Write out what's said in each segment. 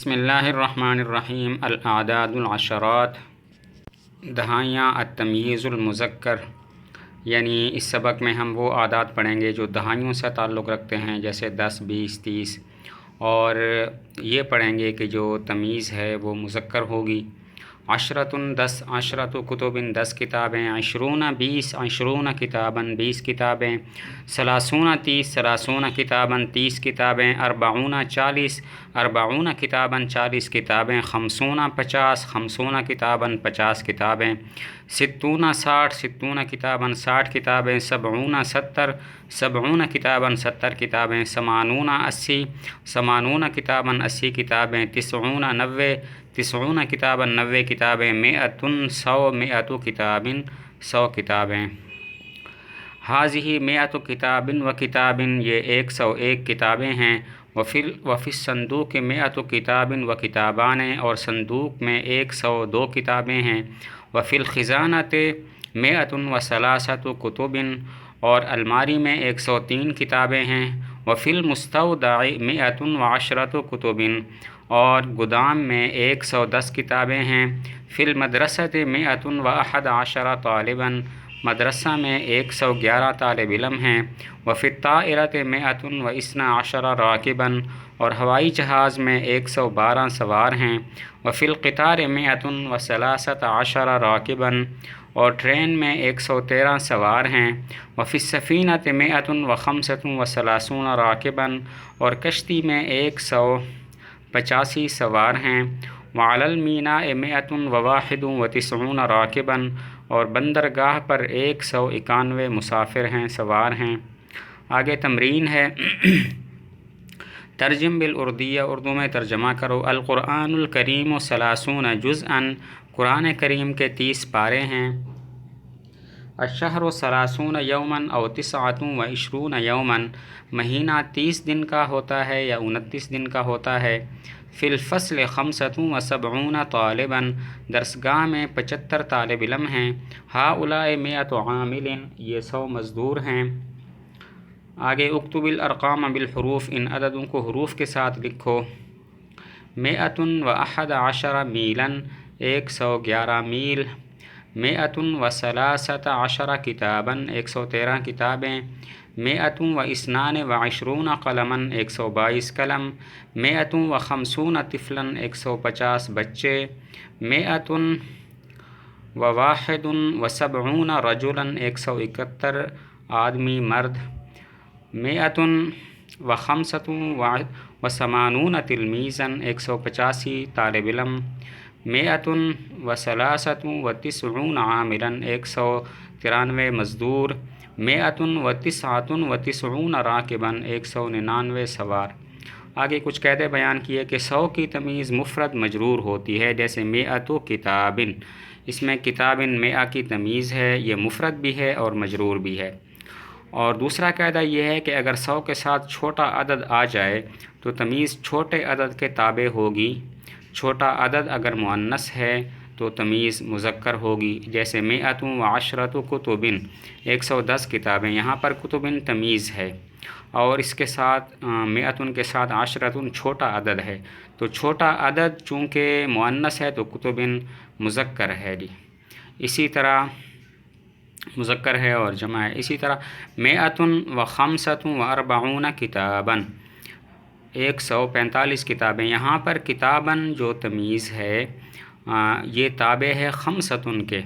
بسم اللہ الرحمن الرحیم۔ الاعداد العشرات، دہائیاں، التمییز المذکر، یعنی اس سبق میں ہم وہ اعداد پڑھیں گے جو دہائیوں سے تعلق رکھتے ہیں، جیسے 10، 20، 30، اور یہ پڑھیں گے کہ جو تمییز ہے وہ مذکر ہوگی۔ عشرۃ 10، عشرۃ کتب 10 کتابیں، 20 20، 20 کتاباً 20 کتابیں، 30 30، 30 کتاباً 30 کتابیں، 40 40، 40 کتاباً 40 کتابیں، 50 50، 50 کتاباً 50 کتابیں، 60 60، 60 کتاباً 60 کتابیں، 70 70، 70 کتاباً 70 کتابیں، 80 80، 80 کتاباً 80 کتابیں، 90 90، 90 کتاباً 90 کتابیں، 100 100، 100 کتاباً 100 کتابیں۔ حاضہ 100 کتاب و کتاب، یہ 101 کتابیں ہیں۔ وفی الصندوق 100 کتاب و کتابان، اور صندوق میں 102 کتابیں ہیں۔ وفی الخزانۃ 103 کتب، اور الماری میں 103 کتابیں ہیں۔ وفی المستودع 110 کتب، اور گودام میں 110 کتابیں ہیں۔ فی المدرسۃ 111 طالبا، مدرسہ میں 111 طالب علم ہیں۔ وفی الطائرۃ 112 راکبا، اور ہوائی جہاز میں 112 سوار ہیں۔ وفی القطار 113 راکبا، اور ٹرین میں 113 سوار ہیں۔ وفی السفینۃ 135 راکبا، اور کشتی میں 185 سوار ہیں۔ وعلی المیناء 191 راکبا، اور بندرگاہ پر 191 مسافر ہیں، سوار ہیں۔ آگے تمرین ہے۔ ترجم بالاردیہ، اردو میں ترجمہ کرو۔ القرآن الکریم 30 جزءاً، قرآن کریم کے 30 پارے ہیں۔ الشہر 30 یوماً او 29 یوماً، مہینہ 30 دن کا ہوتا ہے یا 29 دن کا ہوتا ہے۔ فی الفصل 75 طالباً، درسگاہ میں 75 طالب علم ہیں۔ ہؤلاء 100 عامل، یہ 100 مزدور ہیں۔ آگے اکتب الارقام بالحروف، ان عددوں کو حروف کے ساتھ لکھو۔ 111 میلاً، 111 میل۔ 113 کتاباً، 113 کتابیں۔ 122 قلماً، 122 قلم۔ 150 طفلاً، 150 بچے۔ 171 رجلاً، 171 آدمی مرد۔ 185 تلمیذاً، 185 طالب علم۔ 193 عاملاً، 193 مزدور۔ 199 راکباً، 199 سوار۔ آگے کچھ قاعدے بیان کیے کہ 100 کی تمیز مفرد مجرور ہوتی ہے، جیسے 100 کتابن، اس میں کتابن 100 کی تمیز ہے، یہ مفرد بھی ہے اور مجرور بھی ہے۔ اور دوسرا قاعدہ یہ ہے کہ اگر 100 کے ساتھ چھوٹا عدد آ جائے تو تمیز چھوٹے عدد کے تابع ہوگی۔ چھوٹا عدد اگر مؤنث ہے تو تمیز مذکر ہوگی، جیسے 110 کتب، 110 کتابیں، یہاں پر کتبن تمیز ہے، اور اس کے ساتھ 100 کے ساتھ 10 چھوٹا عدد ہے، تو چھوٹا عدد چونکہ مؤنث ہے تو کتبن مذکر ہے جی، اسی طرح مذکر ہے اور جمع ہے۔ اسی طرح 145 کتاباً، 145 کتابیں، یہاں پر کتاباً جو تمیز ہے یہ تابع ہے 5 کے۔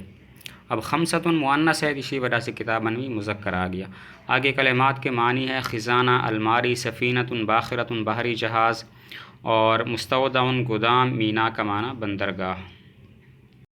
اب 5 مؤنث ہے، اسی وجہ سے کتاباً بھی مذکر آ گیا۔ آگے کلمات کے معنی ہے: خزانہ الماری، سفینۃ باخرۃ بحری جہاز، اور مستودع گودام، مینا کا معنی بندرگاہ۔